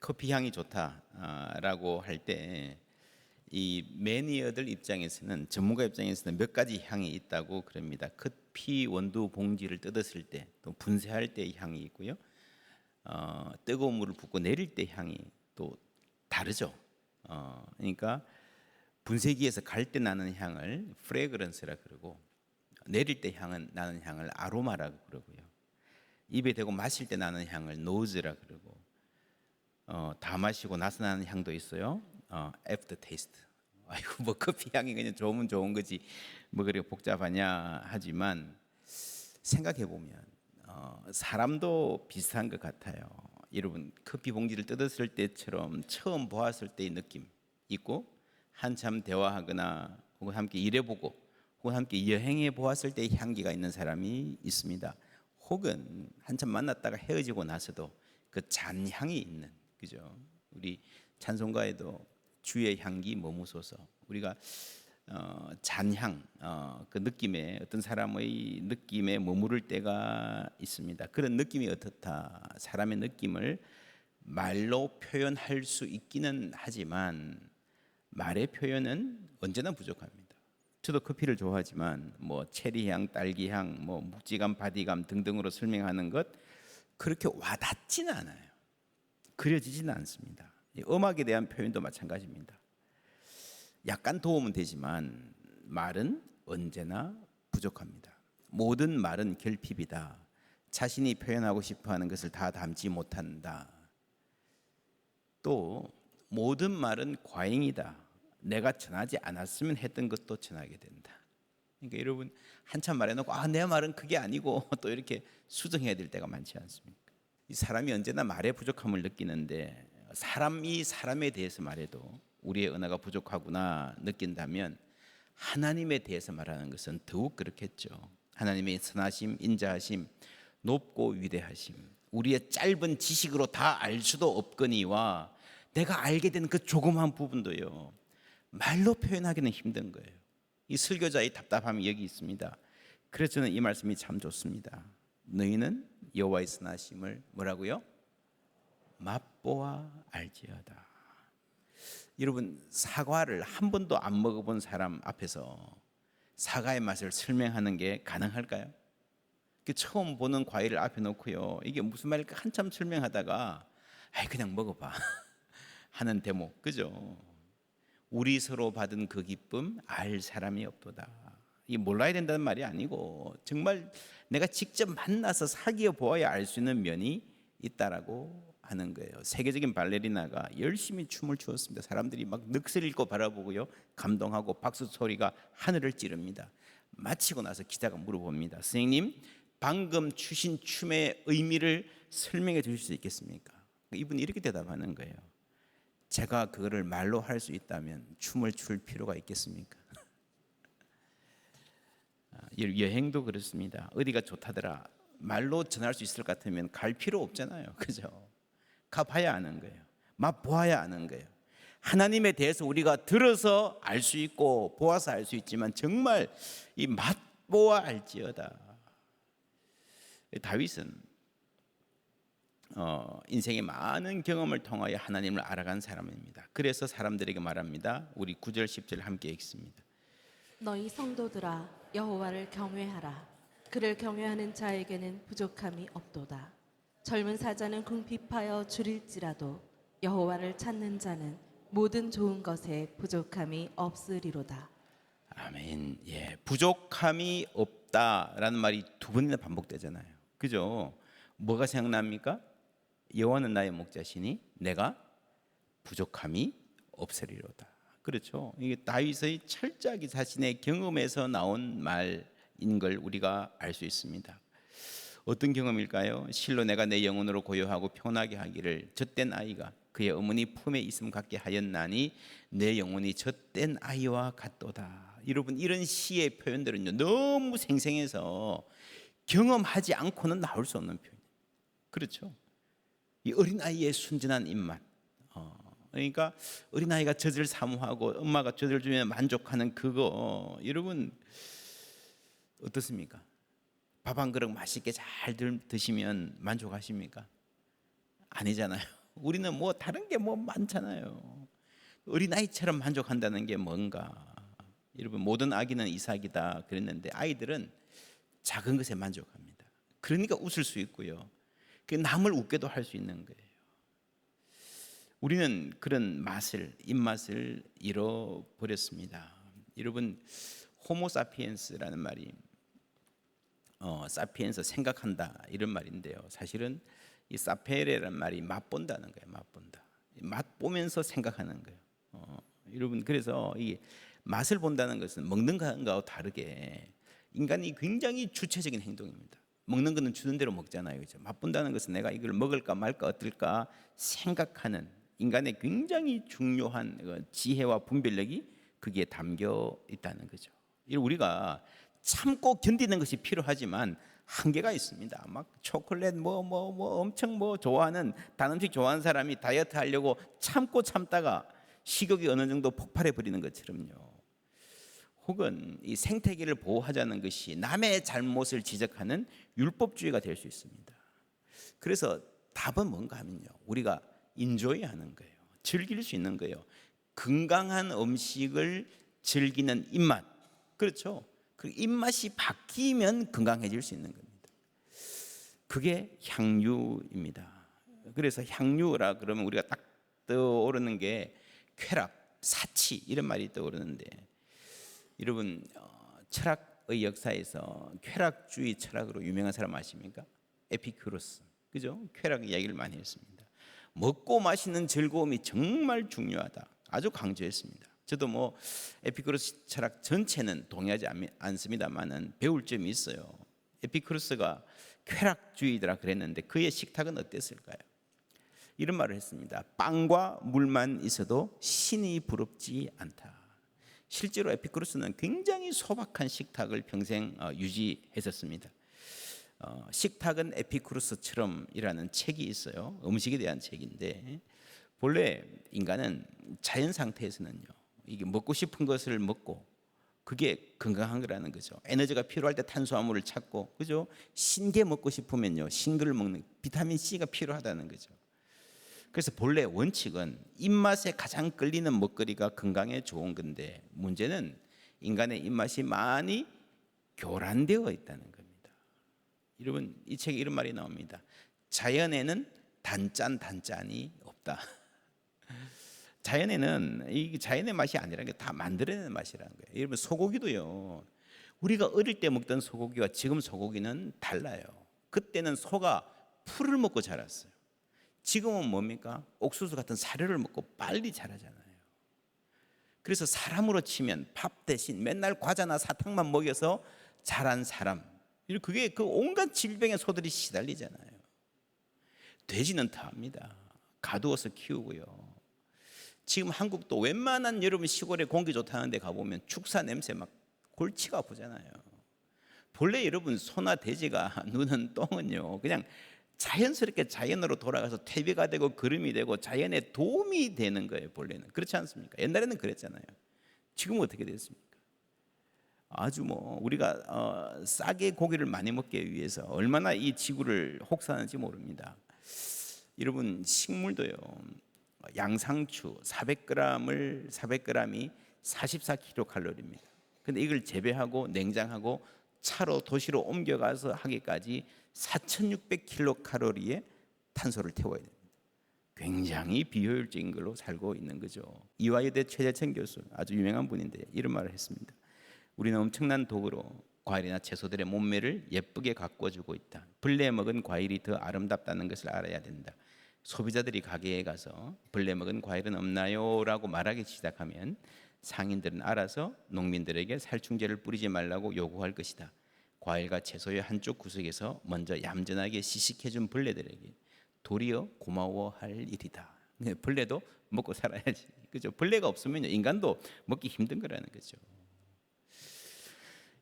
커피 향이 좋다라고 할 때 이 매니어들 입장에서는, 전문가 입장에서는 몇 가지 향이 있다고 그럽니다. 커피 원두 봉지를 뜯었을 때, 또 분쇄할 때 향이 있고요. 뜨거운 물을 붓고 내릴 때 향이 또 다르죠. 그러니까 분쇄기에서 갈 때 나는 향을 프레그런스라 그러고, 내릴 때 나는 향을 아로마라고 그러고요. 입에 대고 마실 때 나는 향을 노즈라 그러고, 다 마시고 나서 나는 향도 있어요. 애프터 테이스트. 아이고, 뭐 커피 향이 그냥 좋으면 좋은 거지 뭐 그렇게 복잡하냐 하지만, 생각해 보면 사람도 비슷한 것 같아요. 여러분, 커피 봉지를 뜯었을 때처럼 처음 보았을 때의 느낌 있고, 한참 대화하거나 혹은 함께 일해보고 혹은 함께 여행해 보았을 때의 향기가 있는 사람이 있습니다. 혹은 한참 만났다가 헤어지고 나서도 그 잔향이 있는, 그죠? 우리 찬송가에도 주의 향기 머무소서, 우리가 잔향, 그 느낌에, 어떤 사람의 느낌에 머무를 때가 있습니다. 그런 느낌이 어떻다, 사람의 느낌을 말로 표현할 수 있기는 하지만 말의 표현은 언제나 부족합니다. 저도 커피를 좋아하지만 뭐 체리향, 딸기향, 뭐 묵직한 바디감 등등으로 설명하는 것 그렇게 와닿지는 않아요. 그려지지는 않습니다. 음악에 대한 표현도 마찬가지입니다. 약간 도움은 되지만 말은 언제나 부족합니다. 모든 말은 결핍이다. 자신이 표현하고 싶어하는 것을 다 담지 못한다. 또 모든 말은 과잉이다. 내가 전하지 않았으면 했던 것도 전하게 된다. 그러니까 여러분, 한참 말해놓고 내 말은 그게 아니고 또 이렇게 수정해야 될 때가 많지 않습니까? 이 사람이 언제나 말의 부족함을 느끼는데, 사람이 사람에 대해서 말해도 우리의 언어가 부족하구나 느낀다면 하나님에 대해서 말하는 것은 더욱 그렇겠죠. 하나님의 선하심, 인자하심, 높고 위대하심, 우리의 짧은 지식으로 다 알 수도 없거니와 내가 알게 된 그 조그만 부분도요, 말로 표현하기는 힘든 거예요. 이 설교자의 답답함이 여기 있습니다. 그래서 저는 이 말씀이 참 좋습니다. 너희는 여호와의 선하심을 뭐라고요? 맛보아 알지어다. 여러분, 사과를 한 번도 안 먹어본 사람 앞에서 사과의 맛을 설명하는 게 가능할까요? 처음 보는 과일을 앞에 놓고요, 이게 무슨 말일까 한참 설명하다가 그냥 먹어봐 하는 대목, 그죠? 우리 서로 받은 그 기쁨 알 사람이 없도다. 이게 몰라야 된다는 말이 아니고, 정말 내가 직접 만나서 사귀어 보아야 알 수 있는 면이 있다라고 하는 거예요. 세계적인 발레리나가 열심히 춤을 추었습니다. 사람들이 막 넋을 잃고 바라보고요, 감동하고 박수 소리가 하늘을 찌릅니다. 마치고 나서 기자가 물어봅니다. 선생님, 방금 추신 춤의 의미를 설명해 주실 수 있겠습니까? 이분이 이렇게 대답하는 거예요. 제가 그거를 말로 할 수 있다면 춤을 출 필요가 있겠습니까? 여행도 그렇습니다. 어디가 좋다더라 말로 전할 수 있을 것 같으면 갈 필요 없잖아요. 그죠? 가봐야 아는 거예요. 맛보아야 아는 거예요. 하나님에 대해서 우리가 들어서 알 수 있고 보아서 알 수 있지만 정말 이 맛보아 알지어다. 다윗은 인생의 많은 경험을 통하여 하나님을 알아간 사람입니다. 그래서 사람들에게 말합니다. 우리 9절 10절 함께 읽습니다. 너희 성도들아 여호와를 경외하라. 그를 경외하는 자에게는 부족함이 없도다. 젊은 사자는 궁핍하여 줄일지라도 여호와를 찾는 자는 모든 좋은 것에 부족함이 없으리로다. 아멘. 예, 부족함이 없다라는 말이 두 번이나 반복되잖아요. 그죠? 뭐가 생각납니까? 여호와는 나의 목자시니 내가 부족함이 없으리로다. 그렇죠? 이게 다윗의 철저하게 자신의 경험에서 나온 말인 걸 우리가 알 수 있습니다. 어떤 경험일까요? 실로 내가 내 영혼으로 고요하고 편하게 하기를 젖된 아이가 그의 어머니 품에 있음 같게 하였나니 내 영혼이 젖된 아이와 같도다. 여러분, 이런 시의 표현들은요, 너무 생생해서 경험하지 않고는 나올 수 없는 표현이에요. 그렇죠? 이 어린아이의 순진한 입맛, 그러니까 어린아이가 젖을 사모하고 엄마가 젖을 주면 만족하는 그거, 여러분 어떻습니까? 밥 한 그릇 맛있게 잘 드시면 만족하십니까? 아니잖아요. 우리는 뭐 다른 게 뭐 많잖아요. 어린아이처럼 만족한다는 게 뭔가. 여러분, 모든 아기는 이삭이다 그랬는데 아이들은 작은 것에 만족합니다. 그러니까 웃을 수 있고요. 남을 웃게도 할 수 있는 거예요. 우리는 그런 입맛을 잃어버렸습니다. 여러분, 호모사피엔스라는 말이 사피엔스 생각한다 이런 말인데요. 사실은 이 사페레라는 말이 맛본다는 거예요. 맛본다. 맛보면서 생각하는 거예요. 여러분, 그래서 이 맛을 본다는 것은 먹는 것과 다르게 인간이 굉장히 주체적인 행동입니다. 먹는 것은 주는 대로 먹잖아요. 그렇죠? 맛본다는 것은 내가 이걸 먹을까 말까 어떨까 생각하는 인간의 굉장히 중요한 지혜와 분별력이 거기에 담겨 있다는 거죠. 우리가 참고 견디는 것이 필요하지만 한계가 있습니다. 막 초콜릿 엄청 좋아하는 단 음식 좋아하는 사람이 다이어트 하려고 참다가 식욕이 어느 정도 폭발해 버리는 것처럼요. 혹은 이 생태계를 보호하자는 것이 남의 잘못을 지적하는 율법주의가 될 수 있습니다. 그래서 답은 뭔가 하면요, 우리가 인조이하는 거예요. 즐길 수 있는 거예요. 건강한 음식을 즐기는 입맛. 그렇죠. 그 입맛이 바뀌면 건강해질 수 있는 겁니다. 그게 향유입니다. 그래서 향유라 그러면 우리가 딱 떠오르는 게 쾌락, 사치 이런 말이 떠오르는데, 여러분, 철학의 역사에서 쾌락주의 철학으로 유명한 사람 아십니까? 에피큐로스. 그죠? 쾌락 이야기를 많이 했습니다. 먹고 마시는 즐거움이 정말 중요하다. 아주 강조했습니다. 저도 에피쿠로스 철학 전체는 동의하지 않습니다만은 배울 점이 있어요. 에피쿠로스가 쾌락주의더라 그랬는데 그의 식탁은 어땠을까요? 이런 말을 했습니다. 빵과 물만 있어도 신이 부럽지 않다. 실제로 에피쿠로스는 굉장히 소박한 식탁을 평생 유지했었습니다. 식탁은 에피쿠로스처럼이라는 책이 있어요. 음식에 대한 책인데, 본래 인간은 자연 상태에서는요, 이게 먹고 싶은 것을 먹고 그게 건강한 거라는 거죠. 에너지가 필요할 때 탄수화물을 찾고, 그죠? 신게 먹고 싶으면요, 신거를 먹는 비타민 C가 필요하다는 거죠. 그래서 본래 원칙은 입맛에 가장 끌리는 먹거리가 건강에 좋은 건데, 문제는 인간의 입맛이 많이 교란되어 있다는 겁니다. 여러분, 이 책에 이런 말이 나옵니다. 자연에는 단짠이 없다. 자연에는 이 자연의 맛이 아니라는 게 다 만들어내는 맛이라는 거예요. 여러분, 소고기도요, 우리가 어릴 때 먹던 소고기와 지금 소고기는 달라요. 그때는 소가 풀을 먹고 자랐어요. 지금은 뭡니까? 옥수수 같은 사료를 먹고 빨리 자라잖아요. 그래서 사람으로 치면 밥 대신 맨날 과자나 사탕만 먹여서 자란 사람, 그게 그 온갖 질병에 소들이 시달리잖아요. 돼지는 더합니다. 가두어서 키우고요. 지금 한국도 웬만한 여러분 시골에 공기 좋다는 데 가보면 축사 냄새 막 골치가 아프잖아요. 본래 여러분 소나 돼지가 누는 똥은요, 그냥 자연스럽게 자연으로 돌아가서 퇴비가 되고 거름이 되고 자연에 도움이 되는 거예요. 본래는 그렇지 않습니까? 옛날에는 그랬잖아요. 지금은 어떻게 됐습니까? 아주 우리가 싸게 고기를 많이 먹기 위해서 얼마나 이 지구를 혹사하는지 모릅니다. 여러분, 식물도요, 양상추 400g이 44kcal입니다. 근데 이걸 재배하고 냉장하고 차로 도시로 옮겨가서 하기까지 4,600kcal의 탄소를 태워야 됩니다. 굉장히 비효율적인 걸로 살고 있는 거죠. 이화여대 최재천 교수, 아주 유명한 분인데 이런 말을 했습니다. 우리는 엄청난 도구로 과일이나 채소들의 몸매를 예쁘게 가꿔주고 있다. 벌레 먹은 과일이 더 아름답다는 것을 알아야 된다. 소비자들이 가게에 가서 벌레 먹은 과일은 없나요? 라고 말하기 시작하면 상인들은 알아서 농민들에게 살충제를 뿌리지 말라고 요구할 것이다. 과일과 채소의 한쪽 구석에서 먼저 얌전하게 시식해준 벌레들에게 도리어 고마워할 일이다. 벌레도 먹고 살아야지. 그죠? 벌레가 없으면 인간도 먹기 힘든 거라는 거죠.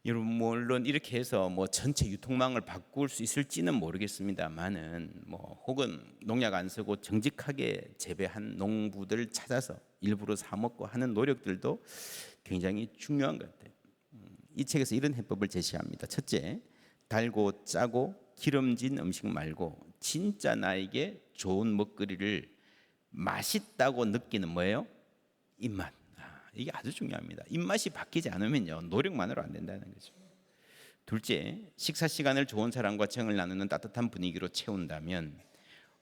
여러분, 물론 이렇게 해서 전체 유통망을 바꿀 수 있을지는 모르겠습니다만은 혹은 농약 안 쓰고 정직하게 재배한 농부들 찾아서 일부러 사 먹고 하는 노력들도 굉장히 중요한 것 같아요. 이 책에서 이런 해법을 제시합니다. 첫째, 달고 짜고 기름진 음식 말고 진짜 나에게 좋은 먹거리를 맛있다고 느끼는 뭐예요? 입맛. 이게 아주 중요합니다. 입맛이 바뀌지 않으면요, 노력만으로 안 된다는 거죠. 둘째, 식사 시간을 좋은 사람과 정을 나누는 따뜻한 분위기로 채운다면,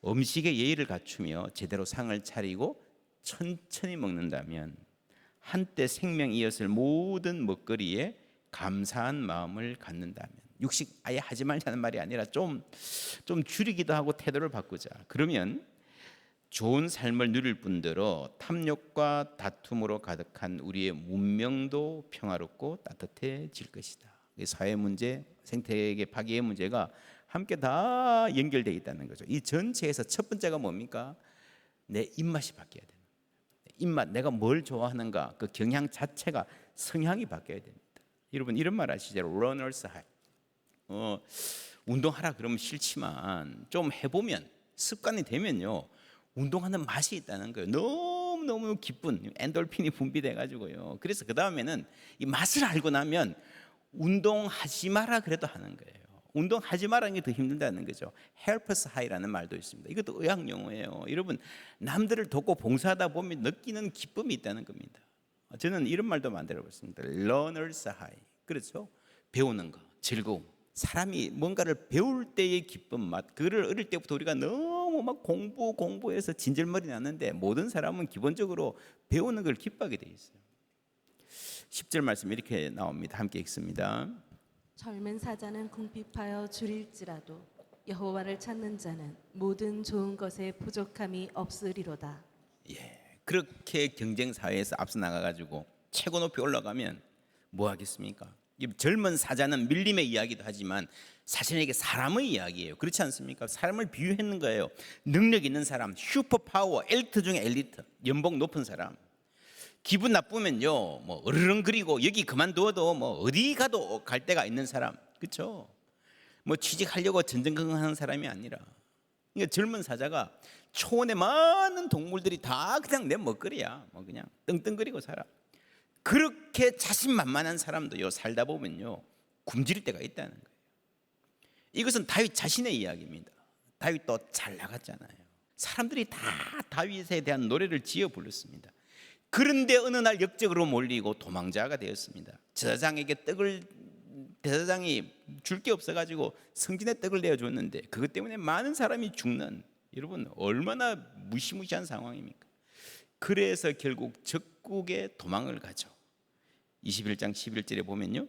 음식에 예의를 갖추며 제대로 상을 차리고 천천히 먹는다면, 한때 생명이었을 모든 먹거리에 감사한 마음을 갖는다면, 육식 아예 하지 말자는 말이 아니라 좀 줄이기도 하고 태도를 바꾸자. 그러면 좋은 삶을 누릴 뿐더러 탐욕과 다툼으로 가득한 우리의 문명도 평화롭고 따뜻해질 것이다. 사회 문제, 생태계 파괴의 문제가 함께 다 연결되어 있다는 거죠. 이 전체에서 첫 번째가 뭡니까? 내 입맛이 바뀌어야 됩니다. 입맛, 내가 뭘 좋아하는가, 그 경향 자체가 성향이 바뀌어야 됩니다. 여러분 이런 말 아시죠? 러너스 하이. 운동하라 그러면 싫지만 좀 해보면, 습관이 되면요, 운동하는 맛이 있다는 거예요. 너무 기쁜 엔돌핀이 분비돼 가지고요. 그래서 그 다음에는 이 맛을 알고 나면 운동하지 마라 그래도 하는 거예요. 운동하지 마라는 게 더 힘들다는 거죠. 헬퍼스 하이라는 말도 있습니다. 이것도 의학 용어예요. 여러분, 남들을 돕고 봉사하다 보면 느끼는 기쁨이 있다는 겁니다. 저는 이런 말도 만들어 봤습니다. 러너스 하이. 그렇죠? 배우는 거, 즐거움. 사람이 뭔가를 배울 때의 기쁜 맛, 그거를 어릴 때부터 우리가 너무 막 공부해서 진절머리 났는데, 모든 사람은 기본적으로 배우는 걸 기뻐하게 돼 있어요. 10절 말씀 이렇게 나옵니다. 함께 읽습니다. 젊은 사자는 궁핍하여 줄일지라도 여호와를 찾는 자는 모든 좋은 것에 부족함이 없으리로다. 그렇게 경쟁 사회에서 앞서 나가가지고 최고 높이 올라가면 뭐 하겠습니까? 이 젊은 사자는 밀림의 이야기도 하지만 사실 이게 사람의 이야기예요. 그렇지 않습니까? 사람을 비유했는 거예요. 능력 있는 사람, 슈퍼 파워, 엘리트 중에 엘리트, 연봉 높은 사람. 기분 나쁘면요, 뭐 으르렁거리고 여기 그만두어도 뭐 어디 가도 갈 데가 있는 사람, 그렇죠? 뭐 취직하려고 전전긍긍하는 사람이 아니라, 그러니까 젊은 사자가 초원에 많은 동물들이 다 그냥 내 먹거리야, 뭐 그냥 떵떵거리고 살아. 그렇게 자신만만한 사람도요, 살다 보면요 굶주릴 때가 있다는 거예요. 이것은 다윗 자신의 이야기입니다. 다윗도 잘 나갔잖아요. 사람들이 다 다윗에 대한 노래를 지어 불렀습니다. 그런데 어느 날 역적으로 몰리고 도망자가 되었습니다. 제사장이 줄 게 없어가지고 성진의 떡을 내어줬는데 그것 때문에 많은 사람이 죽는, 여러분 얼마나 무시무시한 상황입니까? 그래서 결국 적국에 도망을 가죠. 21장 11절에 보면요,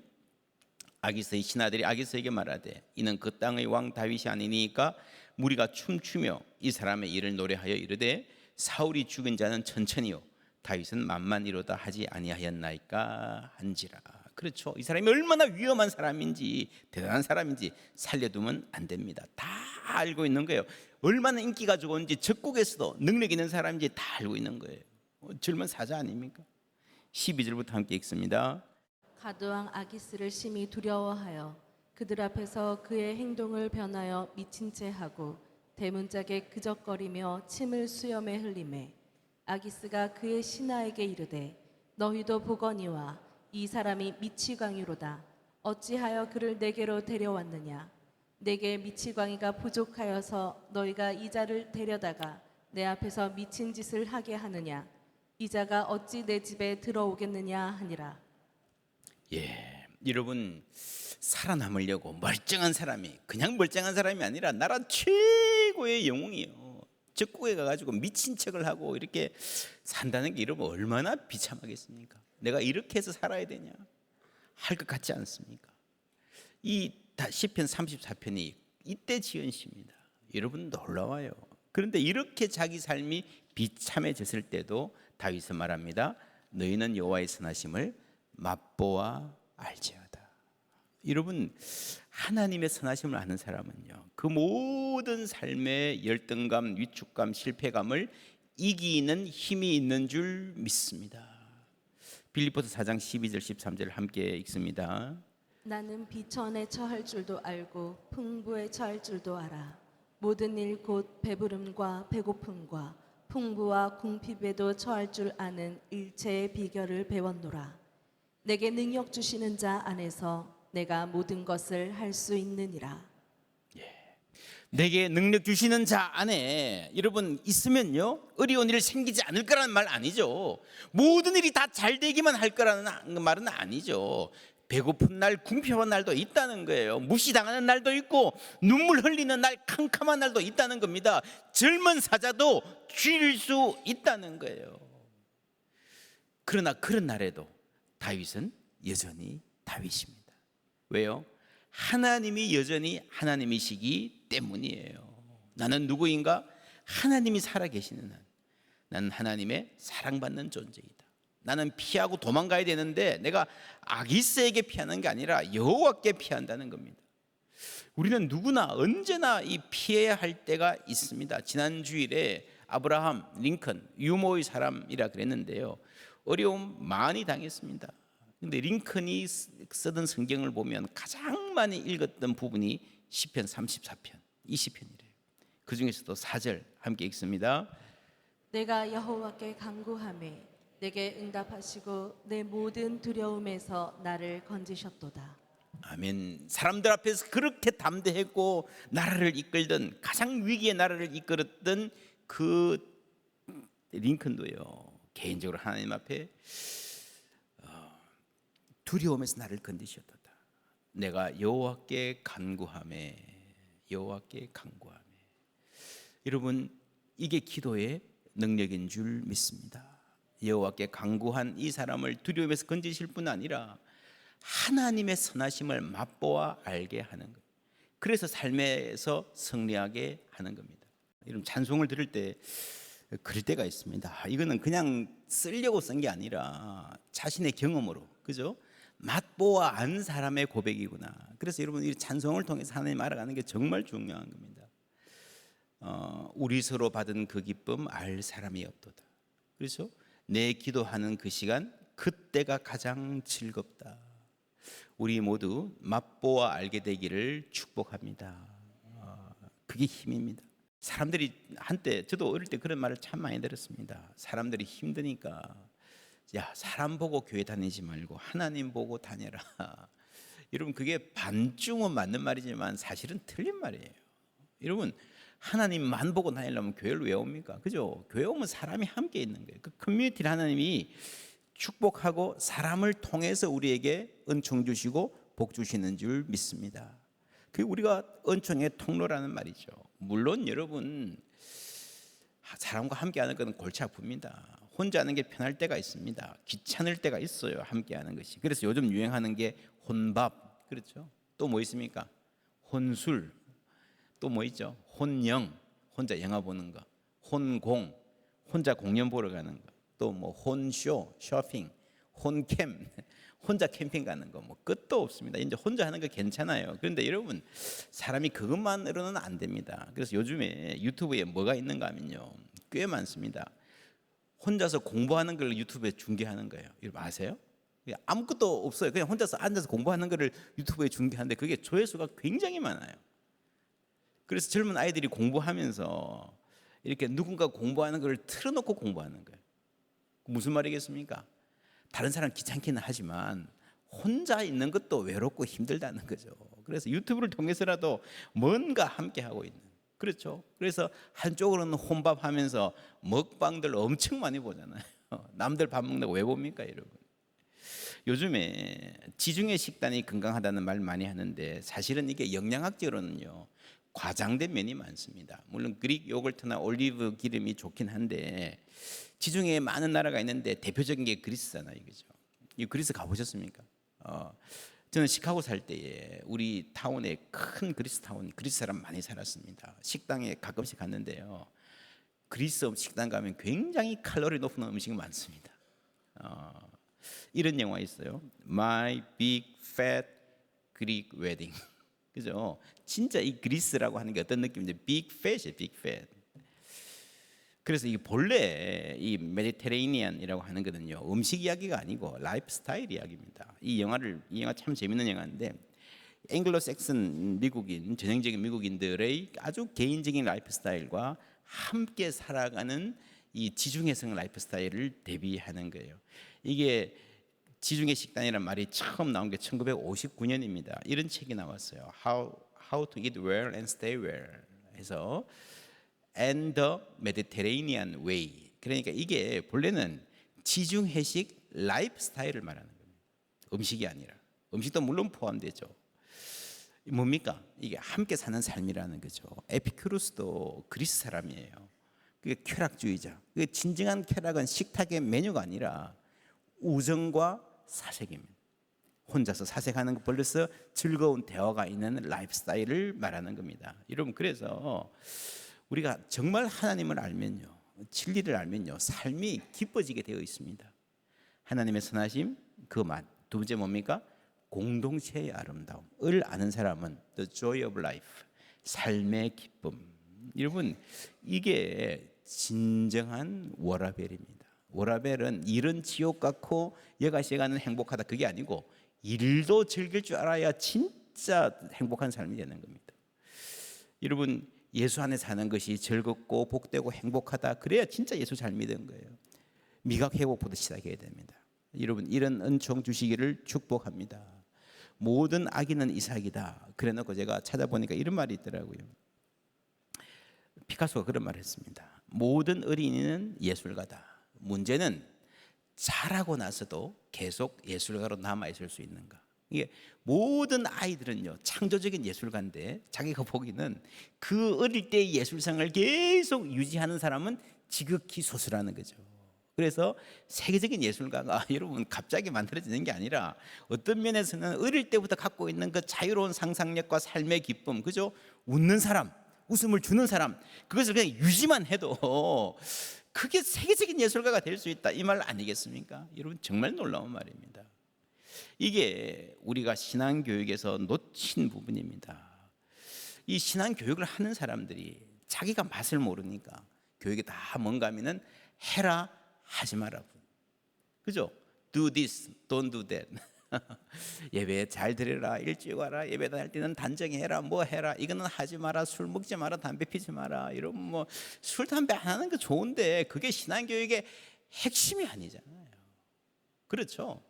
아기스의 신하들이 아기스에게 말하되 이는 그 땅의 왕 다윗이 아니니까 무리가 춤추며 이 사람의 일을 노래하여 이르되 사울이 죽은 자는 천천히요 다윗은 만만이로다 하지 아니하였나이까 한지라. 그렇죠. 이 사람이 얼마나 위험한 사람인지 대단한 사람인지 살려두면 안 됩니다. 다 알고 있는 거예요. 얼마나 인기가 좋은지 적국에서도 능력 있는 사람인지 다 알고 있는 거예요. 젊은 사자 아닙니까? 12절부터 함께 읽습니다. 가드왕 아기스를 심히 두려워하여 그들 앞에서 그의 행동을 변하여 미친 채 하고 대문짝에 그적거리며 침을 수염에 흘리매 아기스가 그의 신하에게 이르되 너희도 보거니와 이 사람이 미치광이로다. 어찌하여 그를 내게로 데려왔느냐? 내게 미치광이가 부족하여서 너희가 이 자를 데려다가 내 앞에서 미친 짓을 하게 하느냐? 이 자가 어찌 내 집에 들어오겠느냐 하니라. 여러분 살아남으려고 멀쩡한 사람이, 그냥 멀쩡한 사람이 아니라 나라 최고의 영웅이에요. 적국에 가가지고 미친 척을 하고 이렇게 산다는 게 여러분 얼마나 비참하겠습니까? 내가 이렇게 해서 살아야 되냐 할 것 같지 않습니까? 이 시편 34편이 이때 지은 시입니다. 여러분 놀라워요. 그런데 이렇게 자기 삶이 비참해졌을 때도 다윗은 말합니다. 너희는 여호와의 선하심을 맛보아 알지어다. 여러분 하나님의 선하심을 아는 사람은요 그 모든 삶의 열등감, 위축감, 실패감을 이기는 힘이 있는 줄 믿습니다. 빌립보서 4장 12절 13절 함께 읽습니다. 나는 비천에 처할 줄도 알고 풍부에 처할 줄도 알아. 모든 일 곧 배부름과 배고픔과 풍부와 궁핍에도 처할 줄 아는 일체의 비결을 배웠노라. 내게 능력 주시는 자 안에서 내가 모든 것을 할 수 있느니라. 내게 능력 주시는 자 안에 여러분 있으면요, 어려운 일 생기지 않을 거라는 말 아니죠. 모든 일이 다 잘 되기만 할 거라는 말은 아니죠. 배고픈 날, 궁핍한 날도 있다는 거예요. 무시당하는 날도 있고 눈물 흘리는 날, 캄캄한 날도 있다는 겁니다. 젊은 사자도 죽일 수 있다는 거예요. 그러나 그런 날에도 다윗은 여전히 다윗입니다. 왜요? 하나님이 여전히 하나님이시기 때문이에요. 나는 누구인가? 하나님이 살아계시는 한, 나는 하나님의 사랑받는 존재이다. 나는 피하고 도망가야 되는데 내가 아기스에게 피하는 게 아니라 여호와께 피한다는 겁니다. 우리는 누구나 언제나 이 피해야 할 때가 있습니다. 지난 주일에 아브라함 링컨 유모의 사람이라 그랬는데요, 어려움 많이 당했습니다. 근데 링컨이 쓰던 성경을 보면 가장 많이 읽었던 부분이 시편 34편, 이 시편이래요. 그 중에서도 4절 함께 읽습니다. 내가 여호와께 간구하매 내게 응답하시고 내 모든 두려움에서 나를 건지셨도다. 아멘. 사람들 앞에서 그렇게 담대했고 나라를 이끌던, 가장 위기의 나라를 이끌었던 그 링컨도요, 개인적으로 하나님 앞에 두려움에서 나를 건지셨도다. 내가 여호와께 간구하매, 여호와께 간구하매. 여러분, 이게 기도의 능력인 줄 믿습니다. 여호와께 간구한 이 사람을 두려움에서 건지실 뿐 아니라 하나님의 선하심을 맛보아 알게 하는 거예요. 그래서 삶에서 승리하게 하는 겁니다. 여러분, 찬송을 들을 때 그럴 때가 있습니다. 이거는 그냥 쓰려고 쓴 게 아니라 자신의 경험으로, 그죠? 맛보아 안 사람의 고백이구나. 그래서 여러분, 이 찬송을 통해서 하나님 알아가는 게 정말 중요한 겁니다. 우리 서로 받은 그 기쁨 알 사람이 없도다. 그래서 내 기도하는 그 시간, 그때가 가장 즐겁다. 우리 모두 맛보아 알게 되기를 축복합니다. 그게 힘입니다. 사람들이 한때, 저도 어릴 때 그런 말을 참 많이 들었습니다. 사람들이 힘드니까 야, 사람 보고 교회 다니지 말고 하나님 보고 다녀라. 여러분, 그게 반쯤은 맞는 말이지만 사실은 틀린 말이에요. 여러분, 하나님만 보고 다니려면 교회를 왜 옵니까? 그죠? 교회 오면 사람이 함께 있는 거예요. 그 커뮤니티를 하나님이 축복하고 사람을 통해서 우리에게 은총 주시고 복 주시는 줄 믿습니다. 그게 우리가 은총의 통로라는 말이죠. 물론 여러분, 사람과 함께 하는 것은 골치 아픕니다. 혼자 하는 게 편할 때가 있습니다. 귀찮을 때가 있어요, 함께 하는 것이. 그래서 요즘 유행하는 게 혼밥, 그렇죠? 또 뭐 있습니까? 혼술, 또 뭐 있죠? 혼영, 혼자 영화 보는 거. 혼공, 혼자 공연 보러 가는 거. 또 뭐 혼쇼, 쇼핑, 혼캠, 혼자 캠핑 가는 거, 뭐 끝도 없습니다. 이제 혼자 하는 거 괜찮아요. 그런데 여러분, 사람이 그것만으로는 안 됩니다. 그래서 요즘에 유튜브에 뭐가 있는가 하면요, 꽤 많습니다. 혼자서 공부하는 걸 유튜브에 중계하는 거예요. 여러분 아세요? 아무것도 없어요. 그냥 혼자서 앉아서 공부하는 거를 유튜브에 중계하는데 그게 조회수가 굉장히 많아요. 그래서 젊은 아이들이 공부하면서 이렇게 누군가 공부하는 걸 틀어놓고 공부하는 거예요. 무슨 말이겠습니까? 다른 사람 귀찮기는 하지만 혼자 있는 것도 외롭고 힘들다는 거죠. 그래서 유튜브를 통해서라도 뭔가 함께 하고 있는, 그렇죠? 그래서 한쪽으로는 혼밥하면서 먹방들 엄청 많이 보잖아요. 남들 밥 먹는다고 왜 봅니까, 여러분? 요즘에 지중해 식단이 건강하다는 말 많이 하는데 사실은 이게 영양학적으로는요, 과장된 면이 많습니다. 물론 그릭 요거트나 올리브 기름이 좋긴 한데 지중해에 많은 나라가 있는데 대표적인 게 그리스잖아요, 그죠? 이 그리스 가보셨습니까? 저는 시카고 살 때에 우리 타운에 큰 그리스 타운, 그리스 사람 많이 살았습니다. 식당에 가끔씩 갔는데요, 그리스 식당 가면 굉장히 칼로리 높은 음식이 많습니다. 이런 영화 있어요. My Big Fat Greek Wedding. 그죠? 진짜 이 그리스라고 하는 게 어떤 느낌인지 Big Fat이에요, Big Fat. 그래서 이 본래 이 메디테레이니안이라고 하는 거는요, 음식 이야기가 아니고 라이프 스타일 이야기입니다. 이 영화 참 재밌는 영화인데, 앵글로 섹슨 미국인, 전형적인 미국인들의 아주 개인적인 라이프 스타일과 함께 살아가는 이 지중해성 라이프 스타일을 대비하는 거예요. 이게 지중해 식단이라는 말이 처음 나온 게 1959년입니다. 이런 책이 나왔어요. How to eat well and stay well. 해서 and the Mediterranean way. 그러니까 이게 본래는 지중 해식 라이프 스타일을 말하는 겁니다. 음식이 아니라. 음식도 물론 포함되죠. 뭡니까? 이게 함께 사는 삶이라는 거죠. 에피큐루스도 그리스 사람이에요. 그게 쾌락주의자. 그게 진정한 쾌락은 식탁의 메뉴가 아니라 우정과 사색입니다. 혼자서 사색하는 것 벌려서 즐거운 대화가 있는 라이프 스타일을 말하는 겁니다. 여러분, 그래서 우리가 정말 하나님을 알면요, 진리를 알면요, 삶이 기뻐지게 되어 있습니다. 하나님의 선하심, 그 맛. 두 번째 뭡니까? 공동체의 아름다움을 아는 사람은 the joy of life, 삶의 기쁨. 여러분, 이게 진정한 워라벨입니다. 워라벨은 일은 지옥 같고 여가 시간은 행복하다, 그게 아니고 일도 즐길 줄 알아야 진짜 행복한 삶이 되는 겁니다. 여러분, 예수 안에 사는 것이 즐겁고 복되고 행복하다, 그래야 진짜 예수 잘 믿은 거예요. 미각 회복부터 시작해야 됩니다. 여러분, 이런 은총 주시기를 축복합니다. 모든 악인은 이삭이다. 그래놓고 제가 찾아보니까 이런 말이 있더라고요. 피카소가 그런 말을 했습니다. 모든 어린이는 예술가다. 문제는 자라고 나서도 계속 예술가로 남아있을 수 있는가. 이게 모든 아이들은요, 창조적인 예술가인데 자기가 보기는 그 어릴 때의 예술성을 계속 유지하는 사람은 지극히 소수라는 거죠. 그래서 세계적인 예술가가 여러분 갑자기 만들어지는 게 아니라 어떤 면에서는 어릴 때부터 갖고 있는 그 자유로운 상상력과 삶의 기쁨, 그죠? 웃는 사람, 웃음을 주는 사람, 그것을 그냥 유지만 해도 그게 세계적인 예술가가 될 수 있다, 이 말 아니겠습니까? 여러분, 정말 놀라운 말입니다. 이게 우리가 신앙교육에서 놓친 부분입니다. 이 신앙교육을 하는 사람들이 자기가 맛을 모르니까 교육이 다 뭔가 하면은 해라 하지 마라, 그죠? Do this, don't do that. 예배 잘 드려라, 일찍 와라, 예배 할 때는 단정히 해라, 뭐 해라, 이거는 하지 마라, 술 먹지 마라, 담배 피지 마라. 이런 뭐 술 담배 안 하는 거 좋은데 그게 신앙교육의 핵심이 아니잖아요. 그렇죠?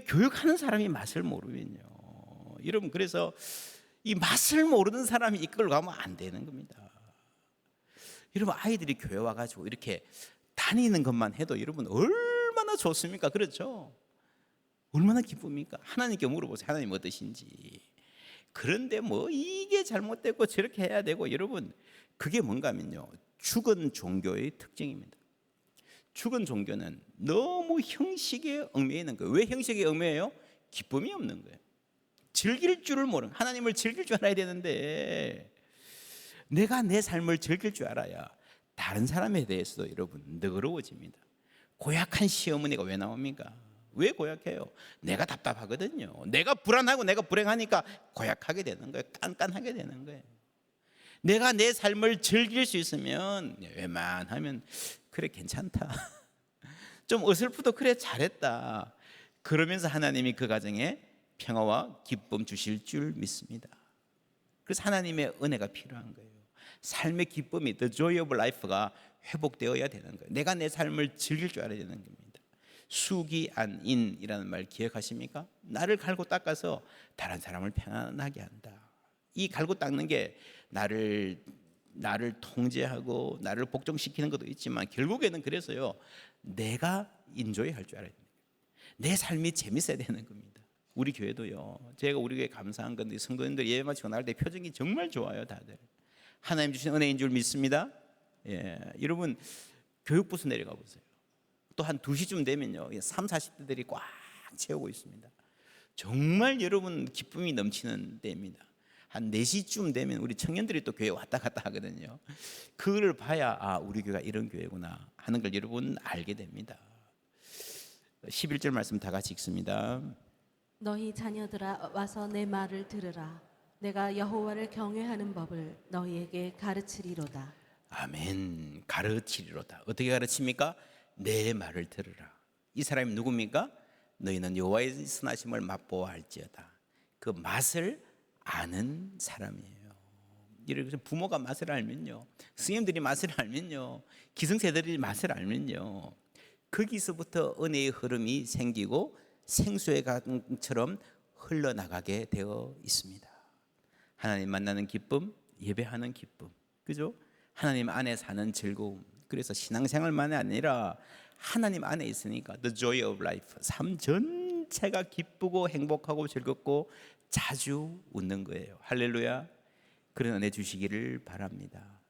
교육하는 사람이 맛을 모르면요, 여러분, 그래서 이 맛을 모르는 사람이 이끌고 가면 안 되는 겁니다. 여러분, 아이들이 교회 와가지고 이렇게 다니는 것만 해도 여러분 얼마나 좋습니까? 그렇죠? 얼마나 기쁩니까? 하나님께 물어보세요. 하나님 어떠신지. 그런데 뭐 이게 잘못됐고 저렇게 해야 되고, 여러분, 그게 뭔가 하면요, 죽은 종교의 특징입니다. 죽은 종교는 너무 형식에 얽매여 있는 거예요. 왜 형식에 얽매여요? 기쁨이 없는 거예요. 즐길 줄을 모르는, 하나님을 즐길 줄 알아야 되는데 내가 내 삶을 즐길 줄 알아야 다른 사람에 대해서도 여러분 너그러워집니다. 고약한 시어머니가 왜 나옵니까? 왜 고약해요? 내가 답답하거든요. 내가 불안하고 내가 불행하니까 고약하게 되는 거예요. 깐깐하게 되는 거예요. 내가 내 삶을 즐길 수 있으면 웬만하면 그래 괜찮다, 좀 어설프도 그래 잘했다, 그러면서 하나님이 그 가정에 평화와 기쁨 주실 줄 믿습니다. 그래서 하나님의 은혜가 필요한 거예요. 삶의 기쁨이, the joy of life가 회복되어야 되는 거예요. 내가 내 삶을 즐길 줄 알아야 되는 겁니다. 수기안인이라는 말 기억하십니까? 나를 갈고 닦아서 다른 사람을 편안하게 한다. 이 갈고 닦는 게 나를 통제하고 나를 복종시키는 것도 있지만 결국에는 그래서요, 내가 인조해 할 줄 알아야 됩니다. 내 삶이 재밌어야 되는 겁니다. 우리 교회도요, 제가 우리 교회 감사한 건데 성도님들 예배 마치고 나갈 때 표정이 정말 좋아요. 다들 하나님 주신 은혜인 줄 믿습니다. 예, 여러분 교육부서 내려가 보세요. 또 한 2시쯤 되면요, 30, 40대들이 꽉 채우고 있습니다. 정말 여러분 기쁨이 넘치는 때입니다. 한 4시쯤 되면 우리 청년들이 또 교회 왔다 갔다 하거든요. 그걸 봐야 아, 우리 교회가 이런 교회구나 하는 걸 여러분 알게 됩니다. 11절 말씀 다 같이 읽습니다. 너희 자녀들아 와서 내 말을 들으라. 내가 여호와를 경외하는 법을 너희에게 가르치리로다. 아멘. 가르치리로다. 어떻게 가르칩니까? 내 말을 들으라. 이 사람이 누굽니까? 너희는 여호와의 선하심을 맛보아 알지어다. 그 맛을 아는 사람이에요. 이렇게 부모가 맛을 알면요, 스님들이 맛을 알면요, 기성세대들이 맛을 알면요, 거기서부터 은혜의 흐름이 생기고 생수의 강처럼 흘러나가게 되어 있습니다. 하나님 만나는 기쁨, 예배하는 기쁨, 그죠? 하나님 안에 사는 즐거움. 그래서 신앙생활만이 아니라 하나님 안에 있으니까 the joy of life, 삶 전체가 기쁘고 행복하고 즐겁고 자주 웃는 거예요. 할렐루야. 그런 은혜 주시기를 바랍니다.